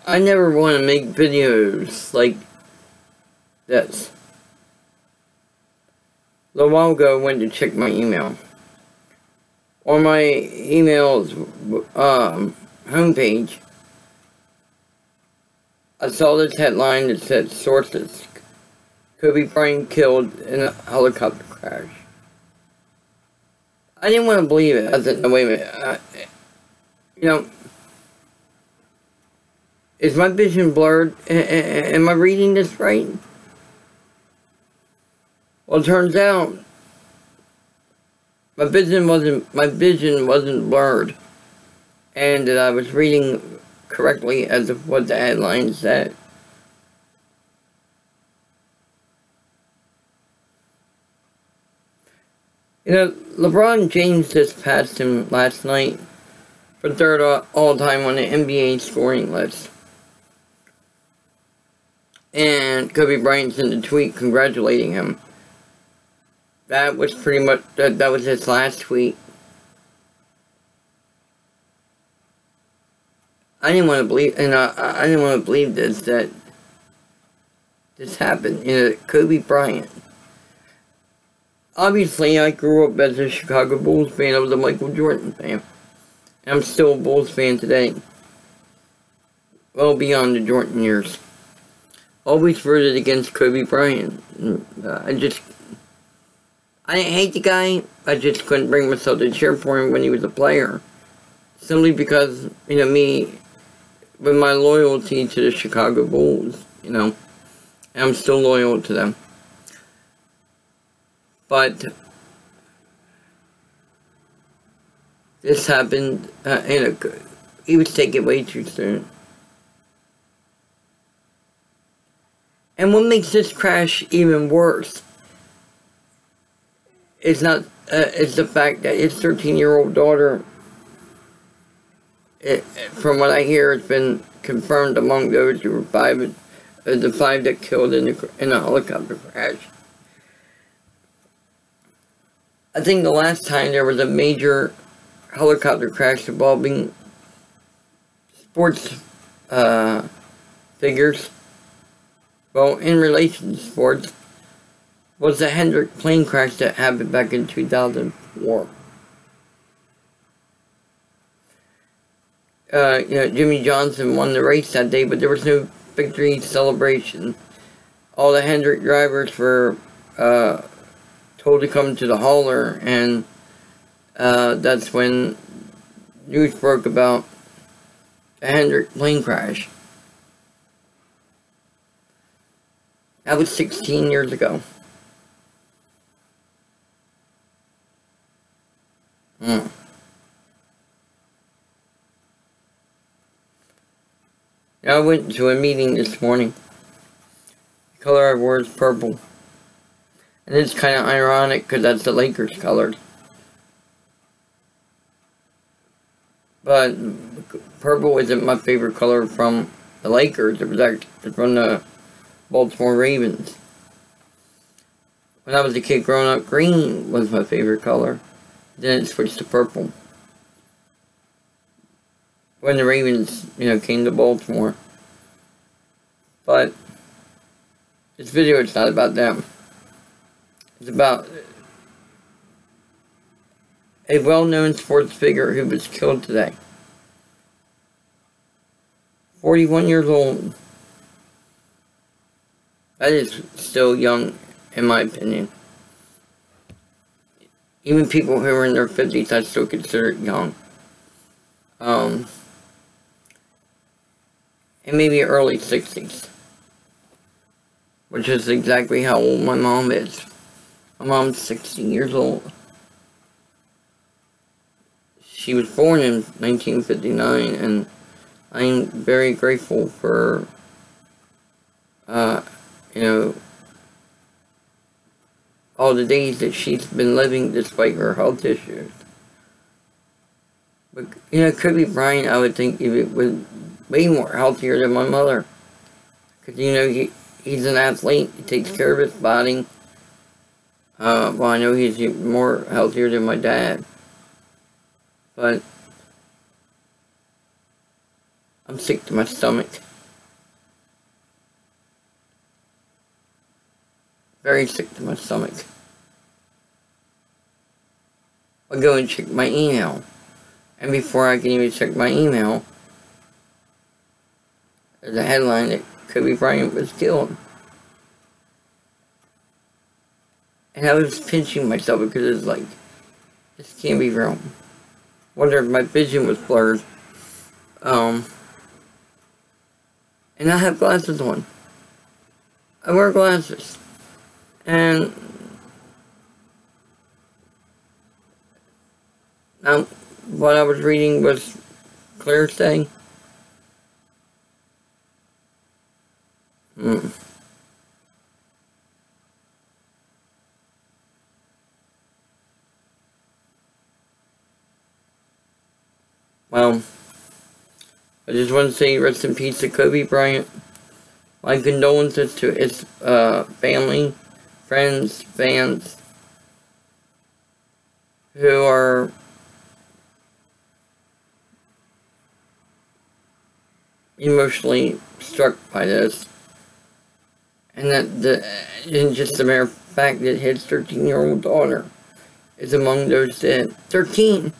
I never want to make videos like this. A little while ago, I went to check my email. On my email's homepage, I saw this headline that said, sources, Kobe Bryant killed in a helicopter crash. I didn't want to believe it. I said, no, wait a minute. You know, is my vision blurred? Am I reading this right? Well, it turns out my vision wasn't blurred, and that I was reading correctly as of what the headline said. You know, LeBron James just passed him last night for third all-time on the NBA scoring list. And Kobe Bryant sent a tweet congratulating him. That was pretty much, that was his last tweet. I didn't want to believe, and I didn't want to believe this, that this happened. You know, Kobe Bryant. Obviously, I grew up as a Chicago Bulls fan. I was a Michael Jordan fan. And I'm still a Bulls fan today. Well beyond the Jordan years. Always rooted against Kobe Bryant. I didn't hate the guy. I just couldn't bring myself to cheer for him when he was a player. Simply because, you know, me, with my loyalty to the Chicago Bulls, you know, and I'm still loyal to them. But this happened, you know, he was taken way too soon. And what makes this crash even worse is the fact that his 13-year-old daughter, from what I hear, it's been confirmed among those who were the five that killed in a helicopter crash. I think the last time there was a major helicopter crash involving sports figures, well, in relation to sports, was the Hendrick plane crash that happened back in 2004. You know, Jimmy Johnson won the race that day, but there was no victory celebration. All the Hendrick drivers were told to come to the hauler, and that's when news broke about the Hendrick plane crash. That was 16 years ago. I went to a meeting this morning. The color I wore is purple. And it's kind of ironic because that's the Lakers colors. But purple isn't my favorite color from the Lakers. It was actually from the Baltimore Ravens. When I was a kid growing up, green was my favorite color. Then it switched to purple. When the Ravens, you know, came to Baltimore. But this video is not about them. It's about a well-known sports figure who was killed today. 41 years old. That is still young, in my opinion. Even people who are in their 50s, I still consider it young. And maybe early 60s. Which is exactly how old my mom is. My mom's 16 years old. She was born in 1959, and I'm very grateful for, you know, all the days that she's been living despite her health issues. But, you know, Kobe Bryant, I would think, was way more healthier than my mother. Because, you know, he's an athlete. He takes care of his body. Well, I know he's more healthier than my dad. But I'm sick to my stomach. very sick to my stomach. I go and check my email. And before I can even check my email, there's a headline that Kobe Bryant was killed. And I was pinching myself because it's like, this can't be real. Wonder if my vision was blurred. And I have glasses on. I wear glasses. And now what I was reading was clear saying. Well, I just want to say rest in peace to Kobe Bryant. My condolences to his family, friends, fans who are emotionally struck by this. And and just the mere fact that his 13-year-old daughter is among those dead. 13!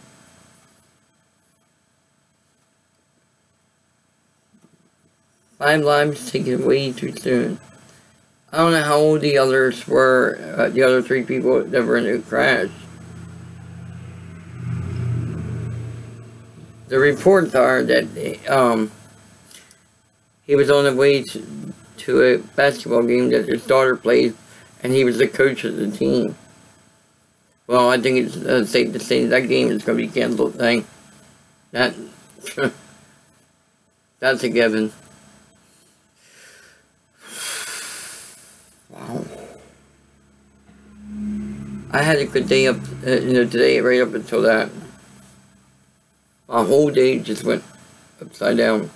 Five lives taken way too soon. I don't know how old the others were, the other 3 people that were in the crash. The reports are that he was on the way to a basketball game that his daughter played, and he was the coach of the team. Well, I think it's safe to say that game is going to be canceled thing. That's a given. Wow. I had a good day up, today, right up until that. My whole day just went upside down.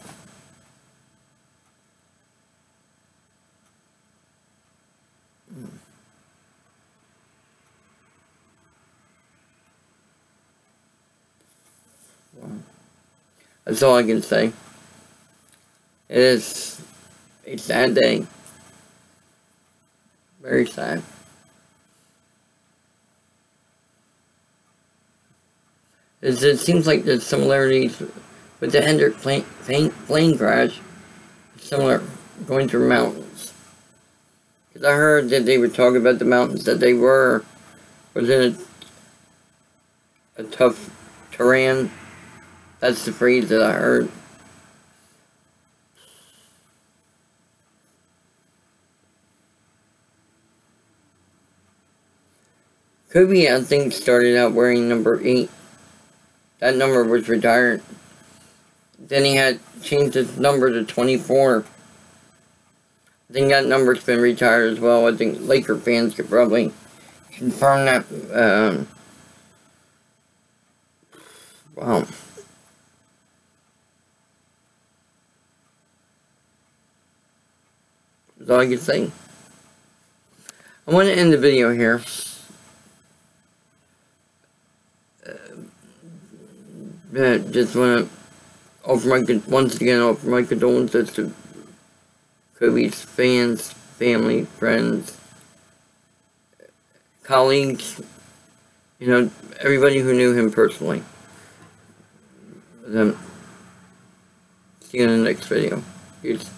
Wow. That's all I can say. It is a sad day. Very sad. It seems like there's similarities with the Hendrick plane crash. Similar, going through mountains. Because I heard that they were talking about the mountains that they was in a tough terrain. That's the phrase that I heard. Kobe, I think, started out wearing number 8. That number was retired. Then he had changed his number to 24. I think that number's been retired as well. I think Laker fans could probably confirm that. Wow. That's all I can say. I want to end the video here. Just want to once again offer my condolences to Kobe's fans, family, friends, colleagues, everybody who knew him personally. See you in the next video. Peace.